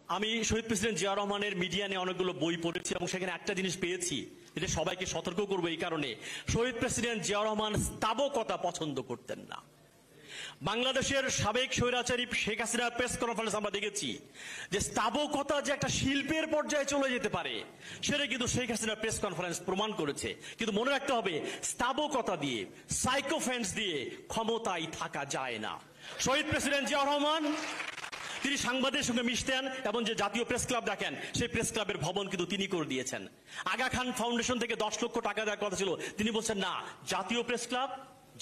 আমি শহীদ প্রেসিডেন্ট জিয়া রহমানের মিডিয়া নিয়ে অনেকগুলো বই পড়েছি এবং সেখানে একটা জিনিস পেয়েছি, এটা সবাইকে সতর্ক করবো এই কারণে, শহীদ প্রেসিডেন্ট জিয়া রহমান স্থাবকতা পছন্দ করতেন না। বাংলাদেশের সাবেক স্বৈরাচারী শেখ হাসিনার প্রেস কনফারেন্স আমরা দেখেছি যে স্থাবকতা যে একটা শিল্পের পর্যায়ে চলে যেতে পারে সেটা কিন্তু শেখ হাসিনার প্রেস কনফারেন্স প্রমাণ করেছে। কিন্তু মনে রাখতে হবে, স্থাবকতা দিয়ে, সাইকোফেন্স দিয়ে ক্ষমতায় থাকা যায় না। শহীদ প্রেসিডেন্ট জিয়া রহমান তিনি সাংবাদিকদের সঙ্গে মিশতেন এবং যে জাতীয় প্রেস ক্লাব দেখেন সেই প্রেস ক্লাবের ভবন কিন্তু তিনি করে দিয়েছেন। আগা খান ফাউন্ডেশন থেকে 10 লক্ষ টাকা দেওয়ার কথা ছিল, তিনি বলছেন না, জাতীয় প্রেস ক্লাব,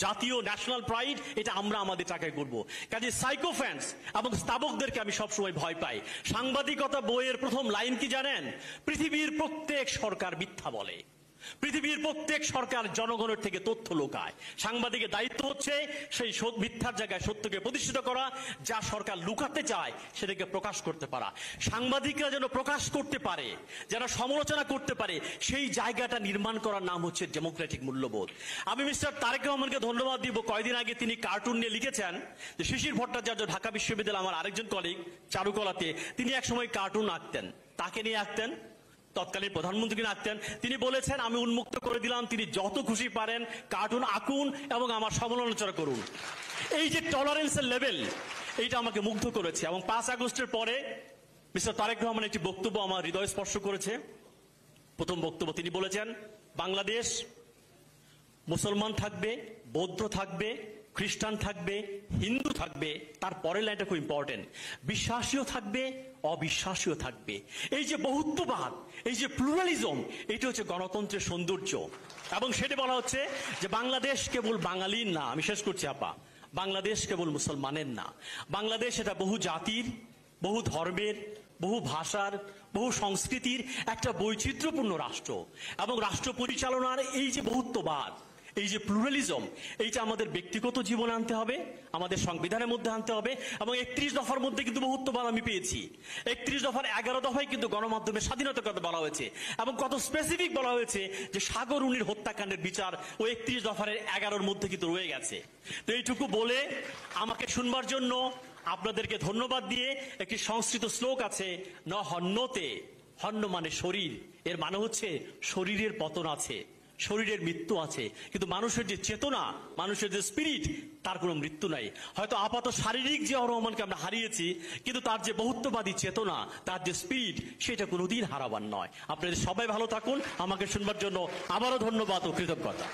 জাতীয় ন্যাশনাল প্রাইড, এটা আমরা আমাদের টাকায় করবো। কাজে সাইকোফ্যান্স এবং স্থাবকদেরকে আমি সবসময় ভয় পাই। সাংবাদিকতা বইয়ের প্রথম লাইন কি জানেন? পৃথিবীর প্রত্যেক সরকার মিথ্যা বলে, পৃথিবীর প্রত্যেক সরকার জনগণের থেকে তথ্য লুকায়। সাংবাদিকের দায়িত্ব হচ্ছে সেই মিথ্যার জায়গায় সত্যকে প্রতিষ্ঠিত করা, যা সরকার লুকাতে চায় সেটাকে প্রকাশ করতে পারা। সাংবাদিকরা যেন প্রকাশ করতে পারে, যারা সমালোচনা করতে পারে, সেই জায়গাটা নির্মাণ করার নাম হচ্ছে ডেমোক্রেটিক মূল্যবোধ। আমি মিস্টার তারেক রহমানকে ধন্যবাদ দিব, কয়েকদিন আগে তিনি কার্টুন নিয়ে লিখেছেন যে শিশির ভট্টাচার্য ঢাকা বিশ্ববিদ্যালয়, আমার আরেকজন কলিগ চারুকলাতে, তিনি একসময় কার্টুন আঁকতেন। তাকে নিয়ে আঁকতেন, তৎকালীন প্রধানমন্ত্রীকে আঁকতেন। তিনি বলেছেন আমি উন্মুক্ত করে দিলাম, তিনি যত খুশি পারেন কার্টুন আঁকুন এবং আমার সমালোচনা করুন। এই যে টলারেন্সের লেভেল, এইটা আমাকে মুগ্ধ করেছে। এবং 5 আগস্টের পরে মিস্টার তারেক রহমান একটি বক্তব্য আমার হৃদয় স্পর্শ করেছে। প্রথম বক্তব্য তিনি বলেছেন, বাংলাদেশ মুসলমান থাকবে, বৌদ্ধ থাকবে, খ্রিস্টান থাকবে, হিন্দু থাকবে, তার পরের লাইনটা খুব ইম্পর্টেন্ট, বিশ্বাসীও থাকবে, অবিশ্বাসীও থাকবে। এই যে বহুত্ববাদ, এই যে প্লুরালিজম, এটা হচ্ছে গণতন্ত্রের সৌন্দর্য। এবং সেটা বলা হচ্ছে যে বাংলাদেশ কেবল বাঙালির না, আমি শেষ করছি আপা, বাংলাদেশ কেবল মুসলমানের না, বাংলাদেশ এটা বহু জাতির, বহু ধর্মের, বহু ভাষার, বহু সংস্কৃতির একটা বৈচিত্র্যপূর্ণ রাষ্ট্র। এবং রাষ্ট্র পরিচালনার এই যে বহুত্ববাদ, এই যে প্লুরালিজম, এইটা আমাদের ব্যক্তিগত জীবনে আনতে হবে, আমাদের সংবিধানের মধ্যে আনতে হবে। এবং 31 দফার মধ্যে কিন্তু বহুত্ববাদ আমি পেয়েছি। 31 দফার 11 দফায় কিন্তু গণমাধ্যমের স্বাধীনতার কথা বলা হয়েছে এবং কত স্পেসিফিক বলা হয়েছে যে সাগররুনির হত্যাকাণ্ডের বিচার ও 31 দফার 11-র মধ্যে কিন্তু রয়ে গেছে। তো এইটুকু বলে আমাকে শুনবার জন্য আপনাদেরকে ধন্যবাদ দিয়ে, একটি সংস্কৃত শ্লোক আছে, ন হন্যতে, হন্য মানে শরীর, এর মানে হচ্ছে শরীরের পতন আছে, শরীরের মৃত্যু আছে, কিন্তু মানুষের যে চেতনা, মানুষের যে স্পিরিট, তার কোনো মৃত্যু নাই। হয়তো আপাত শারীরিক জিয়াউর রহমানকে আমরা হারিয়েছি, কিন্তু তার যে বহুত্ববাদী চেতনা, তার যে স্পিরিট, সেটা কোনোদিন হারাবার নয়। আপনাদের সবাই ভালো থাকুন। আমাকে শুনবার জন্য আবারও ধন্যবাদ ও কৃতজ্ঞতা।